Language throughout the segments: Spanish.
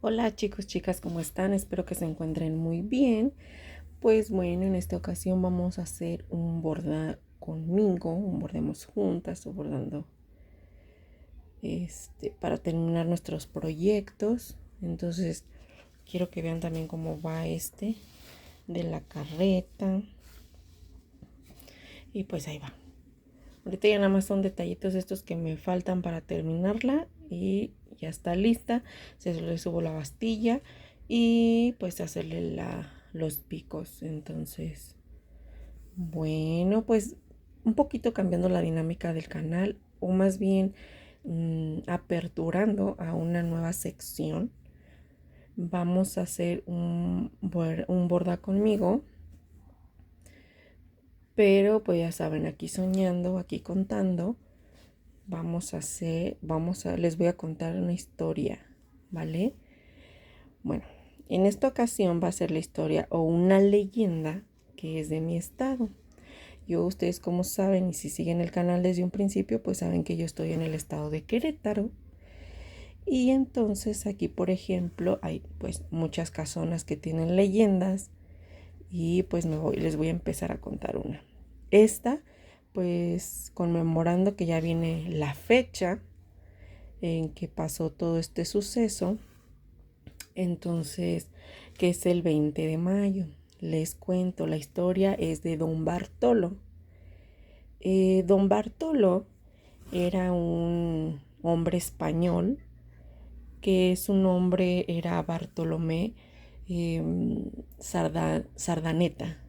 Hola chicos, chicas, ¿cómo están? Espero que se encuentren muy bien. Pues bueno, en esta ocasión vamos a hacer un borda conmigo, un bordemos juntas o bordando para terminar nuestros proyectos. Entonces, quiero que vean también cómo va de la carreta. Y pues ahí va. Ahorita ya nada más son detallitos estos que me faltan para terminarla y ya está lista. Se le subo la bastilla y pues hacerle los picos. Entonces, bueno, pues un poquito cambiando la dinámica del canal o más bien aperturando a una nueva sección. Vamos a hacer un borda conmigo, pero pues ya saben, aquí soñando, aquí contando. Les voy a contar una historia, ¿vale? Bueno, en esta ocasión va a ser la historia o una leyenda que es de mi estado. Ustedes como saben y si siguen el canal desde un principio, pues saben que yo estoy en el estado de Querétaro. Y entonces aquí, por ejemplo, hay pues muchas casonas que tienen leyendas y pues les voy a empezar a contar una. Esta, pues conmemorando que ya viene la fecha en que pasó todo este suceso. Entonces, que es el 20 de mayo. Les cuento, la historia es de Don Bartolo. Don Bartolo era un hombre español, que su nombre era Bartolomé Sardaneta.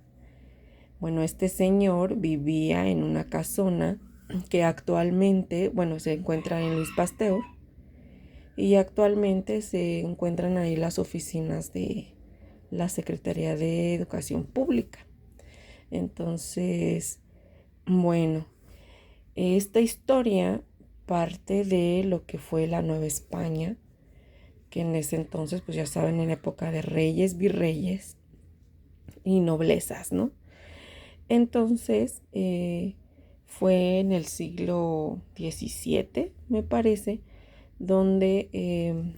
Bueno, este señor vivía en una casona que actualmente, bueno, se encuentra en Luis Pasteur. Y actualmente se encuentran ahí las oficinas de la Secretaría de Educación Pública. Entonces, bueno, esta historia parte de lo que fue la Nueva España, que en ese entonces, pues ya saben, en época de reyes, virreyes y noblezas, ¿no? Entonces, fue en el siglo XVII, me parece, donde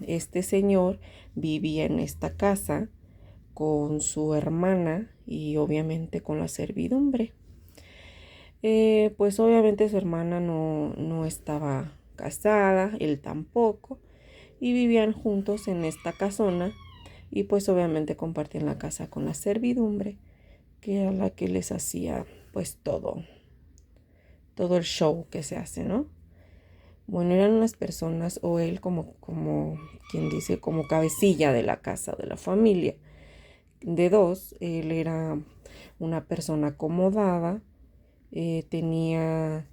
este señor vivía en esta casa con su hermana y obviamente con la servidumbre. Pues obviamente su hermana no estaba casada, él tampoco, y vivían juntos en esta casona y pues obviamente compartían la casa con la servidumbre, que era la que les hacía pues todo el show que se hace, ¿no? Bueno, eran unas personas, o él como quien dice, como cabecilla de la casa, de la familia. De dos, él era una persona acomodada, tenía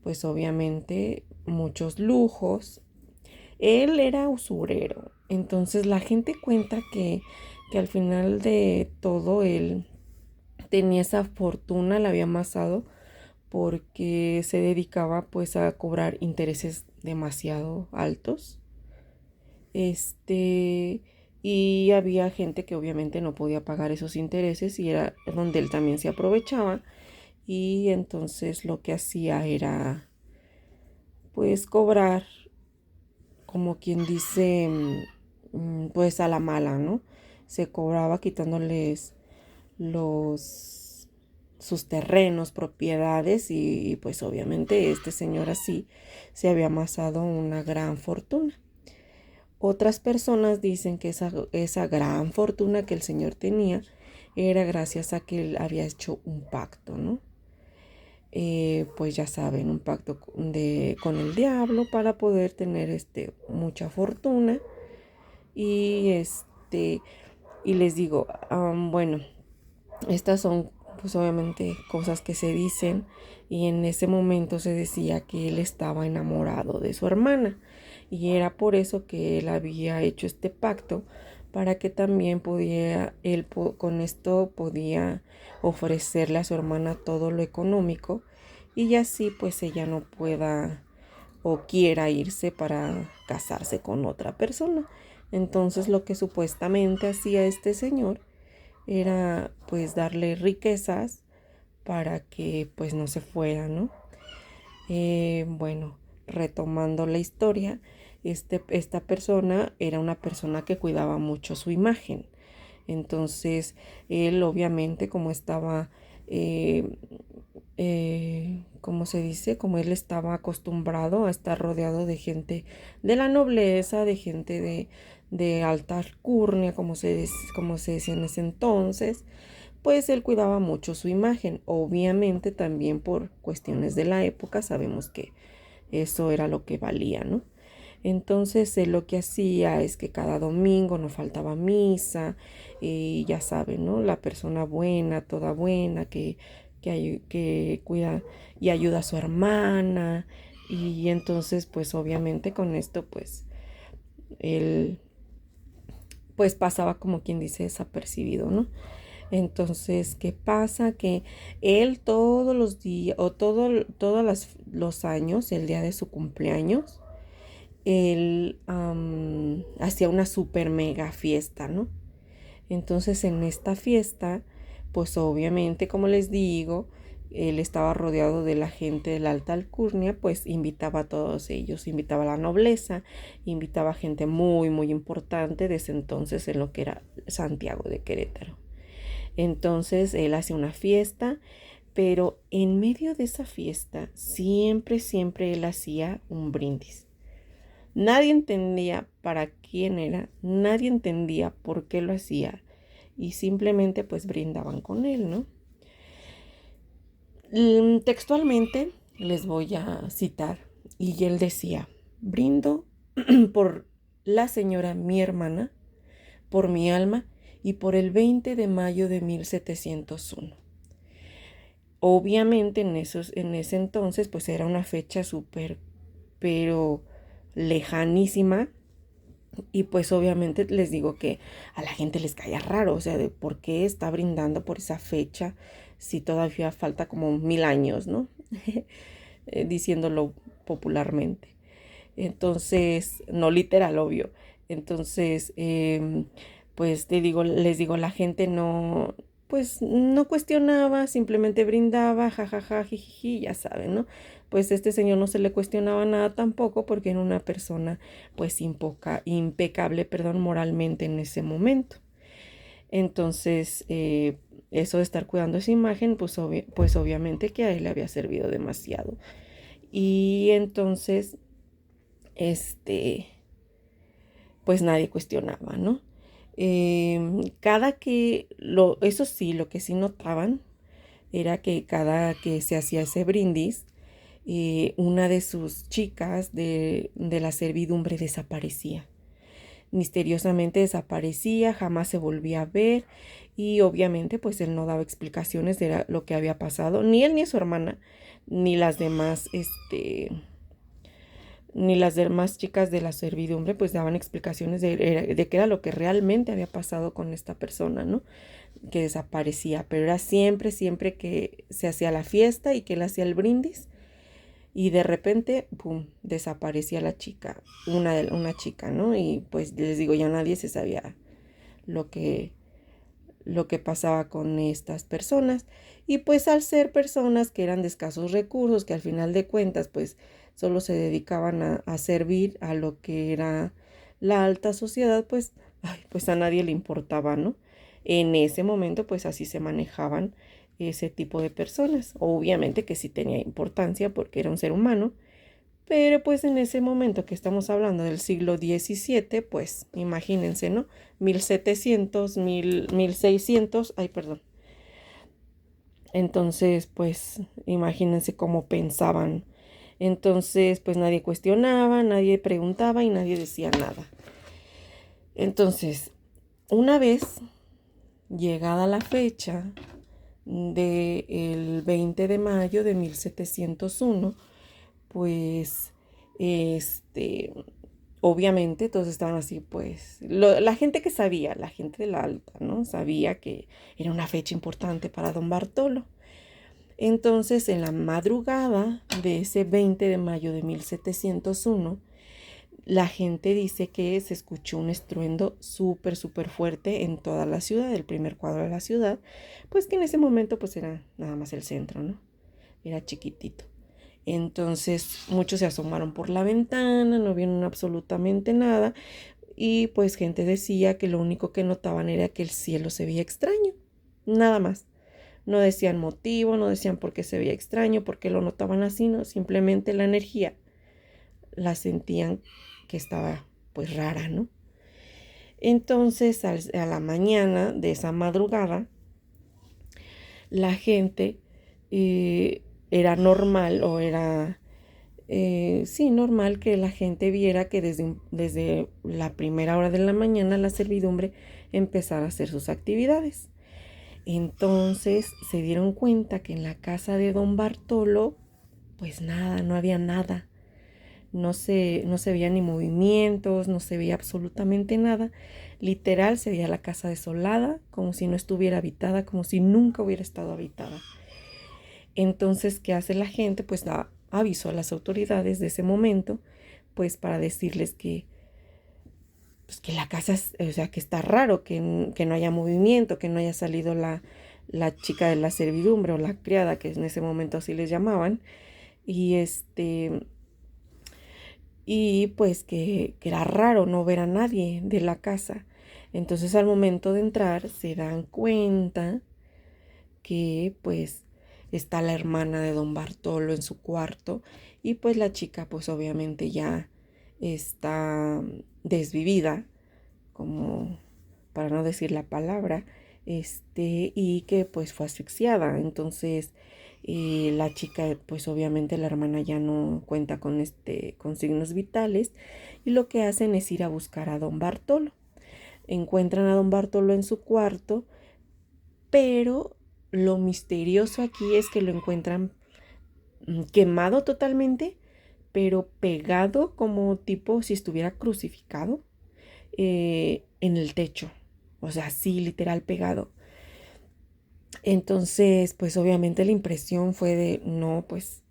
pues obviamente muchos lujos. Él era usurero, entonces la gente cuenta que al final de todo él tenía esa fortuna, la había amasado porque se dedicaba pues a cobrar intereses demasiado altos. Y había gente que obviamente no podía pagar esos intereses y era donde él también se aprovechaba. Y entonces lo que hacía era pues cobrar, como quien dice, pues a la mala, ¿no? Se cobraba quitándoles los sus terrenos, propiedades y pues obviamente este señor así se había amasado una gran fortuna. Otras personas dicen que esa gran fortuna que el señor tenía era gracias a que él había hecho un pacto, ¿no? Pues ya saben, un pacto con el diablo para poder tener mucha fortuna. Y y les digo, bueno, estas son pues obviamente cosas que se dicen y en ese momento se decía que él estaba enamorado de su hermana y era por eso que él había hecho este pacto para que también con esto podía ofrecerle a su hermana todo lo económico y así pues ella no pueda o quiera irse para casarse con otra persona. Entonces lo que supuestamente hacía este señor era pues darle riquezas para que pues no se fuera, ¿no? Bueno, retomando la historia, esta persona era una persona que cuidaba mucho su imagen. Entonces, él obviamente como estaba, ¿cómo se dice? Como él estaba acostumbrado a estar rodeado de gente de la nobleza, de gente de alta alcurnia, como se decía en ese entonces, pues él cuidaba mucho su imagen. Obviamente también por cuestiones de la época sabemos que eso era lo que valía, ¿no? Entonces él lo que hacía es que cada domingo no faltaba misa y ya saben, ¿no? La persona buena, toda buena, que cuida y ayuda a su hermana. Y entonces pues obviamente con esto pues él pues pasaba como quien dice desapercibido, ¿no? Entonces, ¿qué pasa? Que él todos los días o los años, el día de su cumpleaños, él hacía una super mega fiesta, ¿no? Entonces en esta fiesta, pues obviamente, como les digo, él estaba rodeado de la gente de la alta alcurnia, pues invitaba a todos ellos, invitaba a la nobleza, invitaba a gente muy, muy importante de ese entonces en lo que era Santiago de Querétaro. Entonces él hacía una fiesta, pero en medio de esa fiesta siempre, siempre él hacía un brindis. Nadie entendía para quién era, nadie entendía por qué lo hacía y simplemente pues brindaban con él, ¿no? Textualmente les voy a citar y él decía, brindo por la señora mi hermana, por mi alma y por el 20 de mayo de 1701. Obviamente en ese entonces pues era una fecha súper, pero lejanísima. Y pues obviamente les digo que a la gente les caía raro, o sea, de por qué está brindando por esa fecha si todavía falta como 1000 años, ¿no? Diciéndolo popularmente. Entonces, no literal, obvio. Entonces, pues les digo, la gente no, pues no cuestionaba, simplemente brindaba, jajaja, jijiji, ya saben, ¿no? Pues este señor no se le cuestionaba nada tampoco porque era una persona pues impecable, perdón, moralmente en ese momento. Entonces, eso de estar cuidando esa imagen, pues obviamente que a él le había servido demasiado. Y entonces, este, pues nadie cuestionaba, ¿no? Eso sí, lo que sí notaban era que cada que se hacía ese brindis, una de sus chicas de la servidumbre desaparecía. Misteriosamente desaparecía, jamás se volvía a ver y obviamente pues él no daba explicaciones de lo que había pasado, ni él ni su hermana, ni las demás, ni las demás chicas de la servidumbre pues daban explicaciones de qué era lo que realmente había pasado con esta persona, ¿no? Que desaparecía, pero era siempre, siempre que se hacía la fiesta y que él hacía el brindis y de repente, pum, desaparecía la chica, una chica, ¿no? Y pues les digo, ya nadie se sabía lo que, lo que pasaba con estas personas. Y pues al ser personas que eran de escasos recursos, que al final de cuentas pues solo se dedicaban a servir a lo que era la alta sociedad, pues, pues a nadie le importaba, ¿no? En ese momento pues así se manejaban ese tipo de personas. Obviamente que sí tenía importancia porque era un ser humano, pero pues en ese momento que estamos hablando del siglo XVII, pues imagínense, ¿no? 1700, 1600, ay, perdón. Entonces, pues imagínense cómo pensaban. Entonces, pues nadie cuestionaba, nadie preguntaba y nadie decía nada. Entonces, una vez llegada la fecha del 20 de mayo de 1701, pues, obviamente todos estaban así, pues, la gente que sabía, la gente de la alta, ¿no? Sabía que era una fecha importante para don Bartolo. Entonces, en la madrugada de ese 20 de mayo de 1701, la gente dice que se escuchó un estruendo súper, súper fuerte en toda la ciudad, el primer cuadro de la ciudad, pues que en ese momento pues era nada más el centro, ¿no? Era chiquitito. Entonces muchos se asomaron por la ventana, no vieron absolutamente nada y pues gente decía que lo único que notaban era que el cielo se veía extraño, nada más. No decían motivo, no decían por qué se veía extraño, por qué lo notaban así, no, simplemente la energía la sentían que estaba pues rara, ¿no? Entonces a la mañana de esa madrugada, la gente era normal o era, sí, normal que la gente viera que desde la primera hora de la mañana la servidumbre empezara a hacer sus actividades. Entonces se dieron cuenta que en la casa de don Bartolo, pues nada, no había nada. No se veía ni movimientos, no se veía absolutamente nada. Literal, se veía la casa desolada, como si no estuviera habitada, como si nunca hubiera estado habitada. Entonces, ¿qué hace la gente? Pues da aviso a las autoridades de ese momento, pues para decirles pues que la casa, o sea, que está raro, que no haya movimiento, que no haya salido la chica de la servidumbre o la criada, que en ese momento así les llamaban, y y pues que era raro no ver a nadie de la casa. Entonces al momento de entrar se dan cuenta que pues está la hermana de don Bartolo en su cuarto y pues la chica pues obviamente ya está desvivida, como para no decir la palabra, y que pues fue asfixiada. Entonces la chica, pues obviamente la hermana ya no cuenta con signos vitales y lo que hacen es ir a buscar a don Bartolo. Encuentran a don Bartolo en su cuarto, pero lo misterioso aquí es que lo encuentran quemado totalmente, pero pegado como tipo si estuviera crucificado en el techo. O sea, sí, literal pegado. Entonces, pues obviamente la impresión fue de, no, pues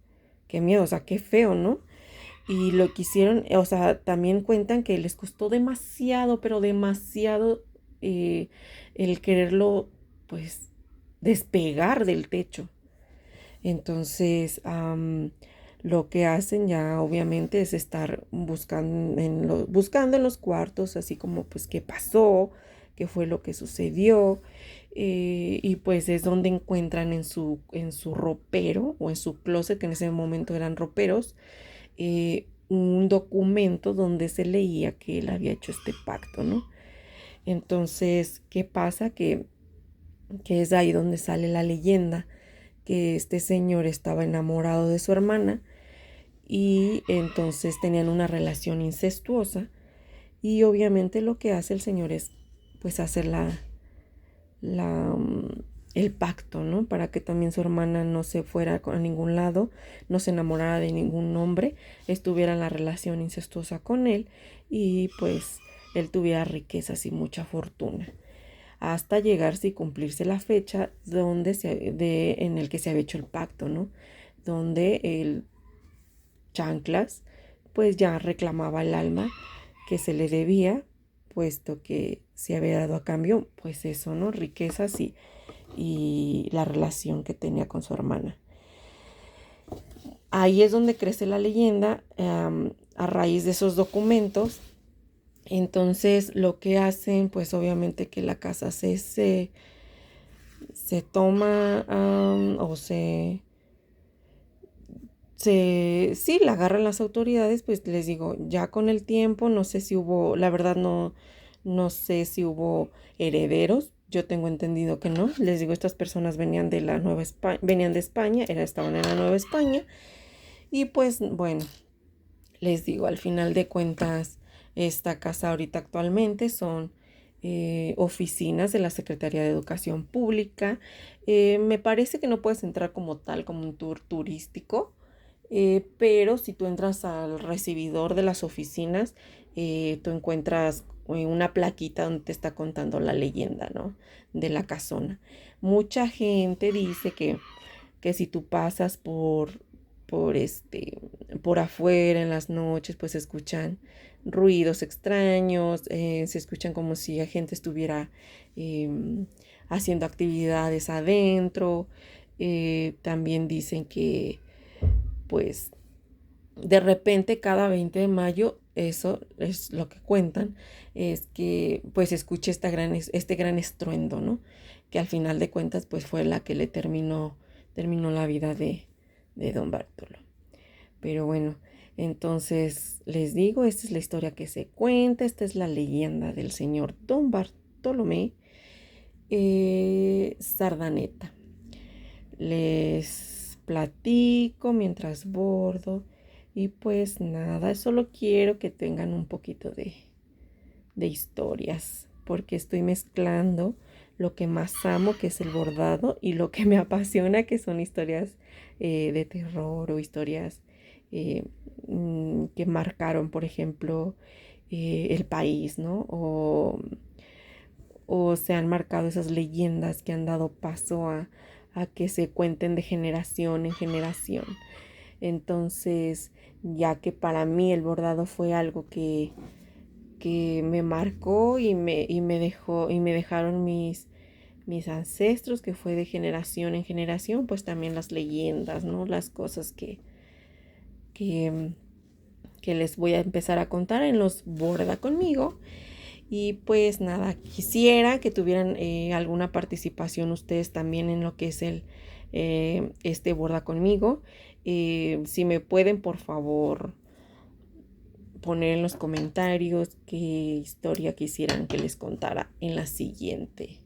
qué miedo, o sea, qué feo, ¿no? Y lo que hicieron, o sea, también cuentan que les costó demasiado, pero demasiado eh, el quererlo, pues, despegar del techo. Entonces, lo que hacen ya obviamente es estar buscando en los cuartos, así como pues qué pasó, qué fue lo que sucedió. Y pues es donde encuentran en su ropero o en su closet, que en ese momento eran roperos, un documento donde se leía que él había hecho este pacto, ¿no? Entonces, ¿qué pasa? Que es ahí donde sale la leyenda que este señor estaba enamorado de su hermana y entonces tenían una relación incestuosa y obviamente lo que hace el señor es pues hacer la, mm, el pacto, ¿no? Para que también su hermana no se fuera a ningún lado, no se enamorara de ningún hombre, estuviera en la relación incestuosa con él y pues él tuviera riquezas y mucha fortuna hasta llegarse y cumplirse la fecha en el que se había hecho el pacto, ¿no? Donde el Chanclas pues ya reclamaba el alma que se le debía, puesto que se había dado a cambio, pues eso, ¿no? Riquezas y la relación que tenía con su hermana. Ahí es donde crece la leyenda, a raíz de esos documentos. Entonces lo que hacen, pues obviamente que la casa se toma o sí, la agarran las autoridades, pues les digo, ya con el tiempo, no sé si hubo, la verdad no sé si hubo herederos, yo tengo entendido que no, les digo, estas personas venían de la Nueva España, venían de España, estaban en la Nueva España, y pues bueno, les digo, al final de cuentas, esta casa ahorita actualmente son oficinas de la Secretaría de Educación Pública. Me parece que no puedes entrar como tal, como un tour turístico, pero si tú entras al recibidor de las oficinas, tú encuentras una plaquita donde te está contando la leyenda, ¿no? De la casona. Mucha gente dice que si tú pasas por por afuera en las noches, pues se escuchan ruidos extraños, se escuchan como si la gente estuviera haciendo actividades adentro. También dicen pues de repente cada 20 de mayo, eso es lo que cuentan, es que pues escuché este gran estruendo, ¿no? Que al final de cuentas pues fue la que le terminó la vida de don Bartolo. Pero bueno, entonces les digo, esta es la historia que se cuenta, esta es la leyenda del señor don Bartolomé Sardaneta. Les platico mientras bordo y pues nada, solo quiero que tengan un poquito de historias porque estoy mezclando lo que más amo, que es el bordado, y lo que me apasiona, que son historias de terror o historias eh, que marcaron, por ejemplo, el país, ¿no? O se han marcado esas leyendas que han dado paso a que se cuenten de generación en generación. Entonces, ya que para mí el bordado fue algo que me marcó y me dejó, y me dejaron mis ancestros, que fue de generación en generación, pues también las leyendas, ¿no? Las cosas que, que les voy a empezar a contar en los Borda conmigo. Y pues nada, quisiera que tuvieran alguna participación ustedes también en lo que es este Borda conmigo. Si me pueden, por favor, poner en los comentarios qué historia quisieran que les contara en el siguiente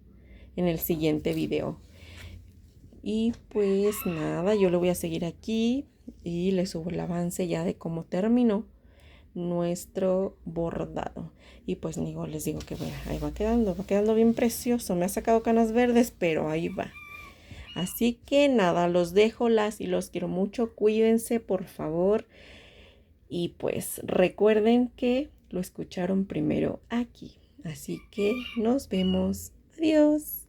video. Y pues nada, yo lo voy a seguir aquí y les subo el avance ya de cómo terminó nuestro bordado. Y pues digo, les digo que ahí va quedando bien precioso. Me ha sacado canas verdes, pero ahí va. Así que nada, los dejo, y los quiero mucho. Cuídense, por favor. Y pues recuerden que lo escucharon primero aquí. Así que nos vemos. Adiós.